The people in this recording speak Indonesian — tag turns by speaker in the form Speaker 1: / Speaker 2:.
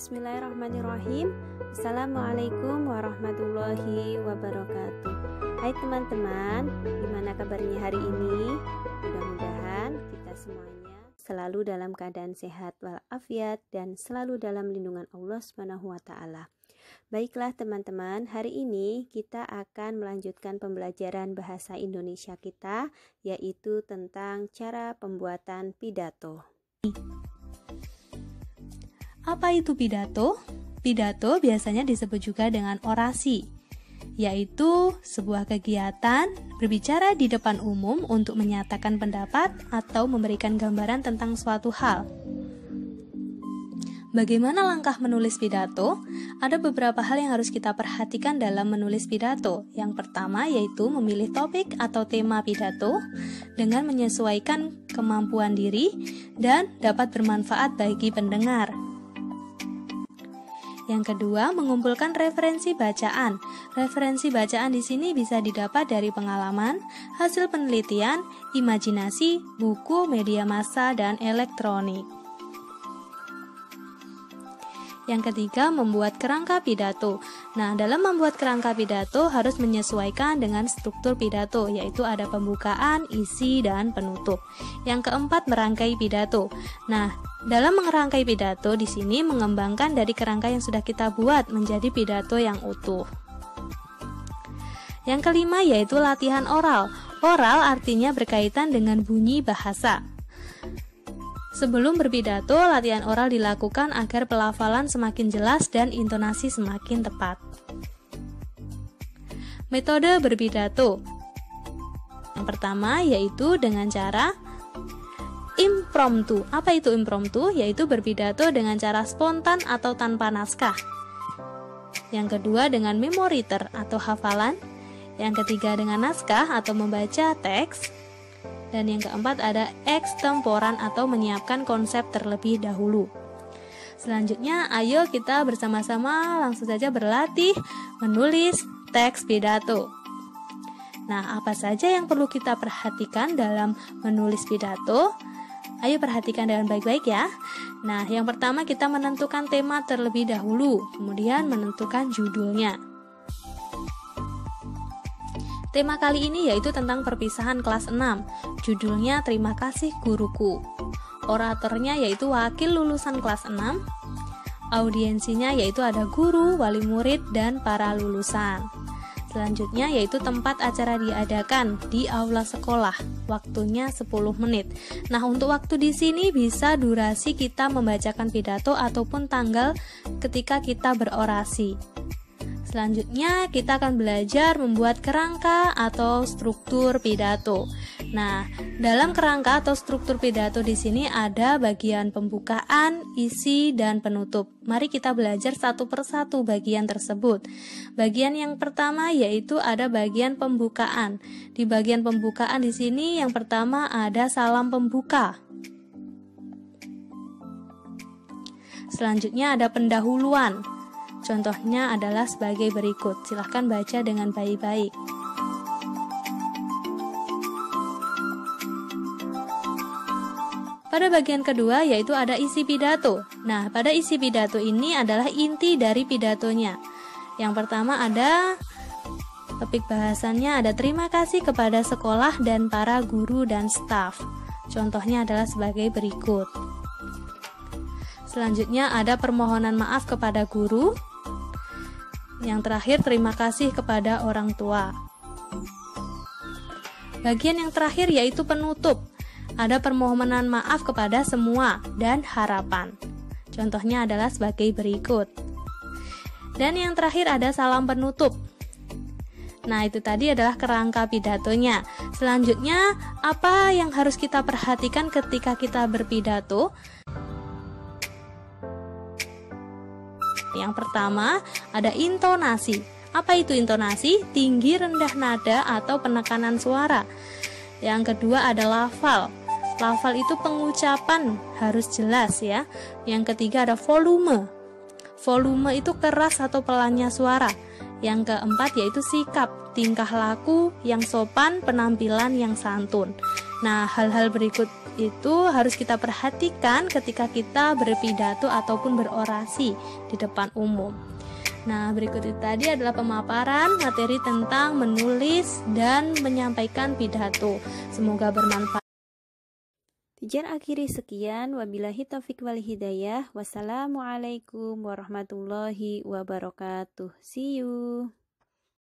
Speaker 1: Bismillahirrahmanirrahim. Assalamualaikum warahmatullahi wabarakatuh. Hai teman-teman, gimana kabarnya hari ini? Mudah-mudahan kita semuanya selalu dalam keadaan sehat walafiat dan selalu dalam lindungan Allah Subhanahu wa taala. Baiklah teman-teman, hari ini kita akan melanjutkan pembelajaran bahasa Indonesia kita, yaitu tentang cara pembuatan pidato.
Speaker 2: Apa itu pidato? Pidato biasanya disebut juga dengan orasi, yaitu sebuah kegiatan berbicara di depan umum untuk menyatakan pendapat atau memberikan gambaran tentang suatu hal. Bagaimana langkah menulis pidato? Ada beberapa hal yang harus kita perhatikan dalam menulis pidato. Yang pertama yaitu memilih topik atau tema pidato dengan menyesuaikan kemampuan diri dan dapat bermanfaat bagi pendengar. Yang kedua, mengumpulkan referensi bacaan. Referensi bacaan di sini bisa didapat dari pengalaman, hasil penelitian, imajinasi, buku, media massa, dan elektronik. Yang ketiga, membuat kerangka pidato. Nah, dalam membuat kerangka pidato harus menyesuaikan dengan struktur pidato, yaitu ada pembukaan, isi, dan penutup. Yang keempat, merangkai pidato. Nah, dalam merangkai pidato di sini mengembangkan dari kerangka yang sudah kita buat menjadi pidato yang utuh. Yang kelima yaitu latihan oral. Oral artinya berkaitan dengan bunyi bahasa. Sebelum berpidato, latihan oral dilakukan agar pelafalan semakin jelas dan intonasi semakin tepat. Metode berpidato. Yang pertama yaitu dengan cara impromptu. Apa itu impromptu? Yaitu berpidato dengan cara spontan atau tanpa naskah. Yang kedua dengan memoriter atau hafalan. Yang ketiga dengan naskah atau membaca teks. Dan yang keempat ada ekstemporan atau menyiapkan konsep terlebih dahulu. Selanjutnya, ayo kita bersama-sama langsung saja berlatih menulis teks pidato. Nah, apa saja yang perlu kita perhatikan dalam menulis pidato? Ayo perhatikan dengan baik-baik ya. Nah, yang pertama kita menentukan tema terlebih dahulu, kemudian menentukan judulnya. Tema kali ini yaitu tentang perpisahan kelas 6. Judulnya Terima Kasih Guruku. Oratornya yaitu wakil lulusan kelas 6. Audiensinya yaitu ada guru, wali murid, dan para lulusan. Selanjutnya yaitu tempat acara diadakan di aula sekolah. Waktunya 10 menit. Nah, untuk waktu di sini bisa durasi kita membacakan pidato ataupun tanggal ketika kita berorasi. Selanjutnya kita akan belajar membuat kerangka atau struktur pidato. Nah, dalam kerangka atau struktur pidato di sini ada bagian pembukaan, isi, dan penutup. Mari kita belajar satu persatu bagian tersebut. Bagian yang pertama yaitu ada bagian pembukaan. Di bagian pembukaan di sini yang pertama ada salam pembuka. Selanjutnya ada pendahuluan. Contohnya adalah sebagai berikut. Silahkan baca dengan baik-baik. Pada bagian kedua yaitu ada isi pidato. Nah, pada isi pidato ini adalah inti dari pidatonya. Yang pertama ada topik bahasannya ada terima kasih kepada sekolah dan para guru dan staf. Contohnya adalah sebagai berikut. Selanjutnya ada permohonan maaf kepada guru. Yang terakhir terima kasih kepada orang tua. Bagian yang terakhir yaitu penutup. Ada permohonan maaf kepada semua dan harapan. Contohnya adalah sebagai berikut. Dan yang terakhir ada salam penutup. Nah, itu tadi adalah kerangka pidatonya. Selanjutnya, apa yang harus kita perhatikan ketika kita berpidato? Yang pertama, ada intonasi. Apa itu intonasi? Tinggi, rendah nada, atau penekanan suara. Yang kedua ada lafal. Lafal itu pengucapan harus jelas ya. Yang ketiga ada volume. Volume itu keras atau pelannya suara. Yang keempat yaitu sikap, tingkah laku yang sopan, penampilan yang santun. Nah, hal-hal berikut itu harus kita perhatikan ketika kita berpidato ataupun berorasi di depan umum. Nah, berikut itu tadi adalah pemaparan materi tentang menulis dan menyampaikan pidato. Semoga bermanfaat.
Speaker 1: Tijar akhiri sekian, wabillahi taufik wal hidayah. Wassalamualaikum warahmatullahi wabarakatuh. See you.